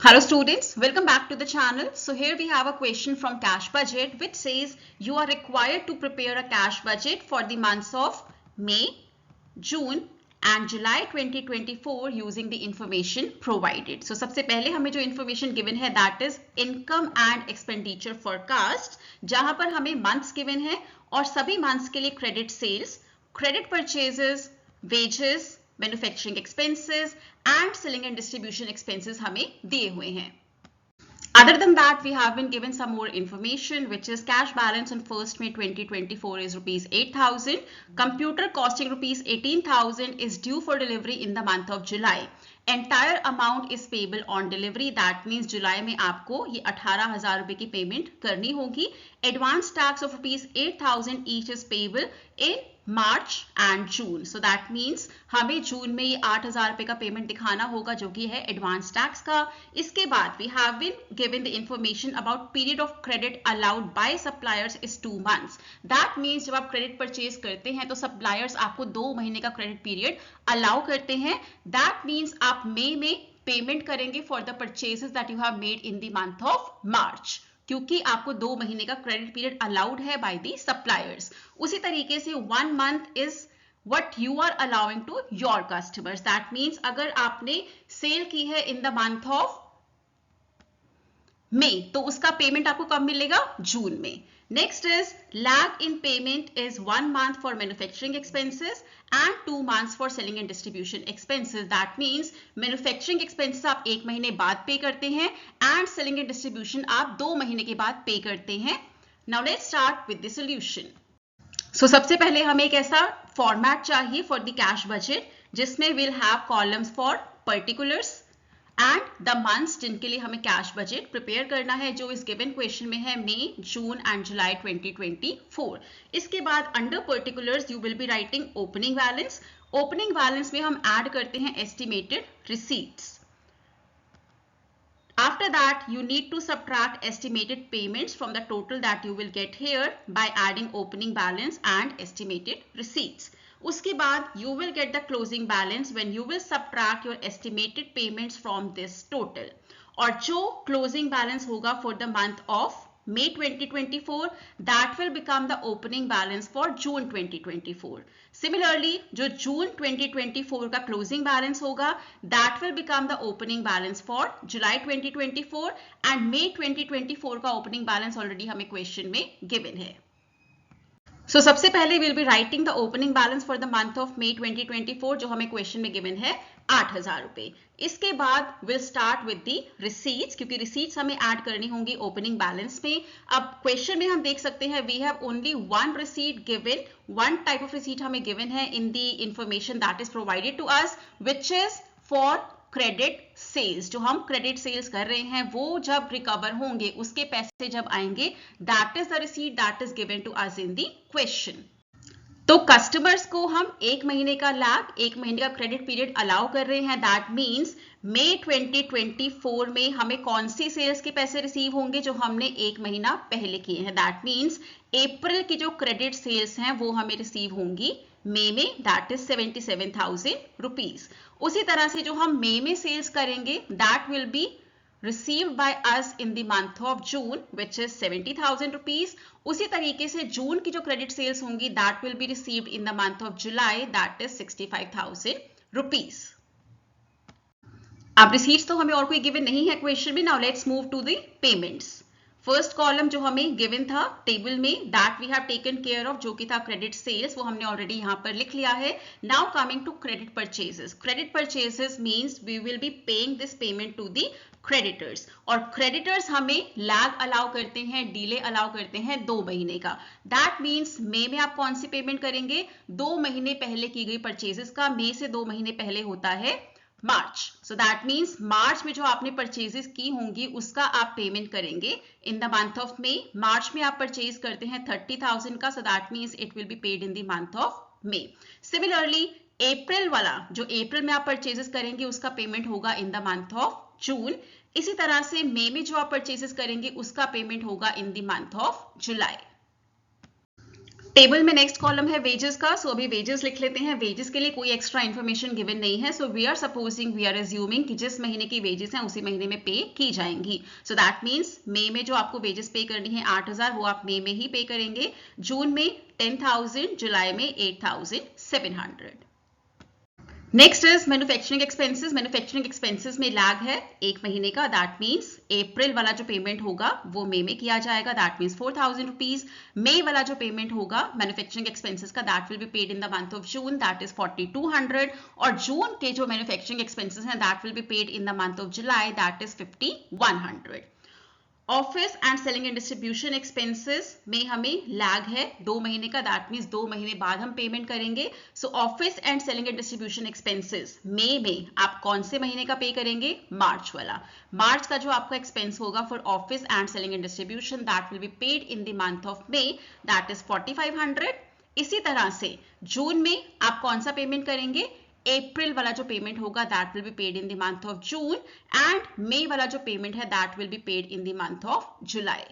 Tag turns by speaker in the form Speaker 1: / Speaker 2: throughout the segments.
Speaker 1: Hello students, welcome back to the channel. So here we have a question from Cash Budget which says you are required to prepare a cash budget for the months of May, June and July 2024 using the information provided. So सबसे पहले हमें जो information given है that is income and expenditure forecast, जहां पर हमें months given है और सभी months के लिए credit sales, credit purchases, wages, manufacturing expenses and selling and distribution expenses हमें दिए हुए हैं. Other than that, we have been given some more information, which is cash balance on 1st May 2024 is rupees 8,000. Computer costing rupees 18,000 is due for delivery in the month of July. Entire amount is payable on delivery. That means जुलाई में आपको ये 18,000 रुपए की payment करनी होगी. Advance tax of rupees 8,000 each is payable in March and June. So that means हमें जून में ये 8,000 रुपए का पेमेंट दिखाना होगा जो कि है एडवांस टैक्स का. इसके बाद we have been given the information about period of credit allowed by suppliers is 2 months. That means जब आप क्रेडिट परचेज करते हैं तो सप्लायर्स आपको 2 महीने का क्रेडिट पीरियड अलाउ करते हैं. दैट मीन्स आप मई में पेमेंट करेंगे for the purchases that you have made in the month of March, क्योंकि आपको 2 महीने का क्रेडिट पीरियड अलाउड है बाय दी सप्लायर्स. उसी तरीके से 1 month is what you are allowing to your customers. That means अगर आपने सेल की है in the month of May तो उसका पेमेंट आपको कब मिलेगा? जून में. Next is lag in payment is 1 month for manufacturing expenses and 2 months for selling and distribution expenses. That means manufacturing expenses आप 1 महीने बाद पे करते हैं and selling and distribution आप 2 महीने के बाद पे करते हैं. Now let's start with the solution. So सबसे पहले हमें एक ऐसा फॉर्मेट चाहिए for the cash budget जिसमें we'll have columns for particulars and the months जिनके लिए हमें कैश बजट प्रिपेयर करना है, जो इस गिवन क्वेश्चन में है मई, जून एंड जुलाई 2024. इसके बाद under particulars you will be writing opening balance. Opening balance में हम ऐड करते हैं estimated receipts. After that, you need to subtract estimated payments from the total that you will get here by adding opening balance and estimated receipts. उसके बाद you will get the closing balance when you will subtract your estimated payments from this total. और जो closing balance होगा for the month of May 2024, that will become the opening balance for June 2024. Similarly, जो June 2024 का closing balance होगा, that will become the opening balance for July 2024 and May 2024 का opening balance already हमें question में given है. So सबसे पहले we'll be writing the opening balance for the month of May 2024 जो हमें क्वेश्चन में given है 8,000 रुपए. इसके बाद we'll start with the receipts, क्योंकि receipts हमें ऐड करनी होंगी opening balance में. अब क्वेश्चन में हम देख सकते हैं we have only one receipt given, one type of receipt हमें given है in the information that is provided to us, which is for credit sales. जो हम क्रेडिट सेल्स कर रहे हैं वो जब रिकवर होंगे, उसके पैसे जब आएंगे, that is the receipt that is given to us in the question. तो कस्टमर्स को हम 1 महीने का लैग, 1 महीने का क्रेडिट पीरियड अलाउ कर रहे हैं. दैट मीन्स मई 2024 में हमें कौन सी सेल्स के पैसे रिसीव होंगे जो हमने 1 महीना पहले किए हैं. दैट मीन्स अप्रैल की जो क्रेडिट सेल्स हैं वो हमें रिसीव होंगी मई में, दैट इज 77,000 रुपीज. उसी तरह से जो हम मई में सेल्स करेंगे that will B received by us in the month of June which is 70,000 rupees. उसी तरीके से जून की जो क्रेडिट सेल्स होंगी that will be received in the month of July, that is 65,000 rupees. अब रिसीट्स तो हमें और कोई गिवन नहीं है क्वेश्चन में. Now let's move to the payments. First column जो हमें गिवन था टेबल में that we have taken care of, जो कि था क्रेडिट सेल्स, वो हमने ऑलरेडी यहाँ पर लिख लिया है. Now coming to credit purchases. Credit purchases means we will be paying this payment to the creditors. और क्रेडिटर्स हमें लैग अलाउ करते हैं, डिले अलाउ करते हैं 2 महीने का. दैट मीन्स मई में आप कौन सी पेमेंट करेंगे? 2 महीने पहले की गई परचेजेस का. मई से 2 महीने पहले होता है मार्च. सो दैट मीन्स मार्च में जो आपने परचेजेस की होंगी उसका आप पेमेंट करेंगे in the month of May. March में आप परचेज करते हैं 30,000 का, so that means it will be paid in the month of May. Similarly April वाला जो अप्रैल में आप परचेजेस करेंगे उसका पेमेंट होगा इन द मंथ ऑफ जून. इसी तरह से मई में जो आप परचेजेस करेंगे उसका पेमेंट होगा इन the month of July. Table में नेक्स्ट कॉलम है वेजेस का, सो अभी वेजेस लिख लेते हैं। वेजेस के लिए कोई एक्स्ट्रा इन्फॉर्मेशन गिवन नहीं है, so we are supposing, we are assuming कि जिस महीने की वेजेस हैं उसी महीने में पे की जाएंगी। सो दैट मीन्स मई में जो आपको वेजेस पे करनी है 8,000, वो आप मई में ही पे करेंगे, जून में 10,000, जुलाई में 8,700। Next is manufacturing expenses. Manufacturing expenses में लैग है 1 महीने का, दैट मीन्स अप्रैल वाला जो पेमेंट होगा वो मई में किया जाएगा, दैट मीन्स 4,000 रुपीज। मई वाला जो पेमेंट होगा मैन्युफैक्चरिंग एक्सपेंसेस का, that will be paid in the month of June, that is 4,200। और जून के जो मैन्युफैक्चरिंग एक्सपेंसेस हैं that will be paid in the month of July, that is 5,100। Office and selling and distribution expenses में हमें lag है 2 महीने का, that means 2 महीने बाद हम पेमेंट करेंगे। So office and selling and distribution expenses मई में आप कौन से महीने का पे करेंगे? मार्च वाला। मार्च का जो आपका एक्सपेंस होगा for office and selling and distribution, that will be paid in the month of May, that is 4,500। इसी तरह से जून में आप कौन सा पेमेंट करेंगे? अप्रैल वाला जो पेमेंट होगा that will be paid in the month of June, and May वाला जो पेमेंट है that will be paid in the month of July.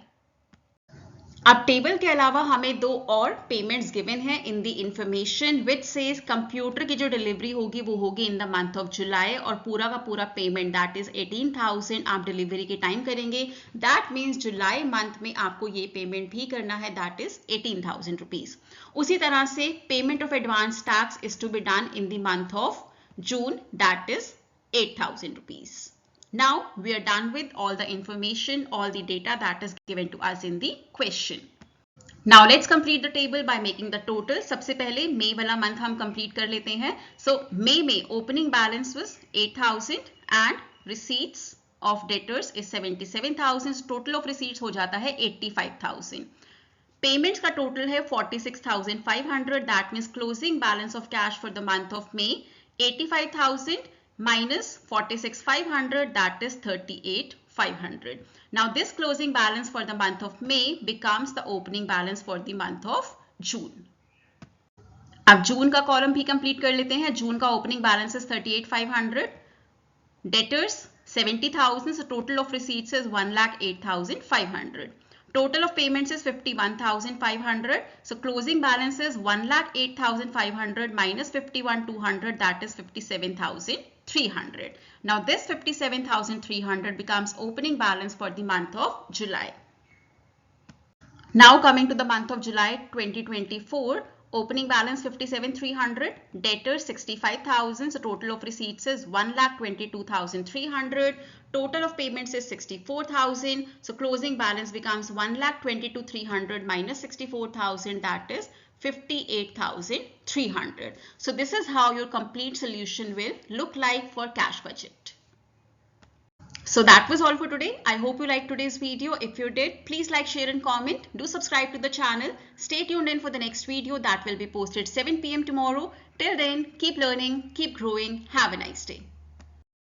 Speaker 1: अब टेबल के अलावा हमें 2 और पेमेंट्स गिवन हैं in the information which says computer की जो डिलीवरी होगी वो होगी इन द मंथ ऑफ जुलाई, और पूरा का पूरा पेमेंट दैट इज 18,000 आप डिलीवरी के टाइम करेंगे, दैट मीन्स जुलाई मंथ में आपको ये पेमेंट भी करना है, दैट इज 18,000 रुपीज। उसी तरह से payment of advance tax is to be done in the month of June, that is 8,000 rupees. Now we are done with all the information, all the data that is given to us in the question. Now let's complete the table by making the total. सबसे पहले मई वाला month हम complete कर लेते हैं। So मई में opening balance was 8,000 and receipts of debtors is 77,000. So total of receipts हो जाता है 85,000. पेमेंट्स का टोटल है 46,500, that means closing balance of cash for the month of May 85,000 minus 46,500, that is 38,500. Now this closing balance for the month of May becomes the opening balance for the month of June. अब जून का column भी complete कर लेते हैं। जून का opening balance is 38,500, debtors 70,000, so total of receipts is 1,08,500. Total of payments is 51,500. So closing balance is 1,08,500 minus 51,200, that is 57,300. Now this 57,300 becomes opening balance for the month of July. Now coming to the month of July 2024, opening balance 57,300, debtors 65,000, so total of receipts is 1,22,300, total of payments is 64,000, so closing balance becomes 1,22,300 minus 64,000, that is 58,300. So this is how your complete solution will look like for cash budget. So that was all for today. I hope you liked today's video. If you did, please like, share and comment. Do subscribe to the channel. Stay tuned in for the next video that will be posted 7 PM tomorrow. Till then, keep learning, keep growing. Have a nice day.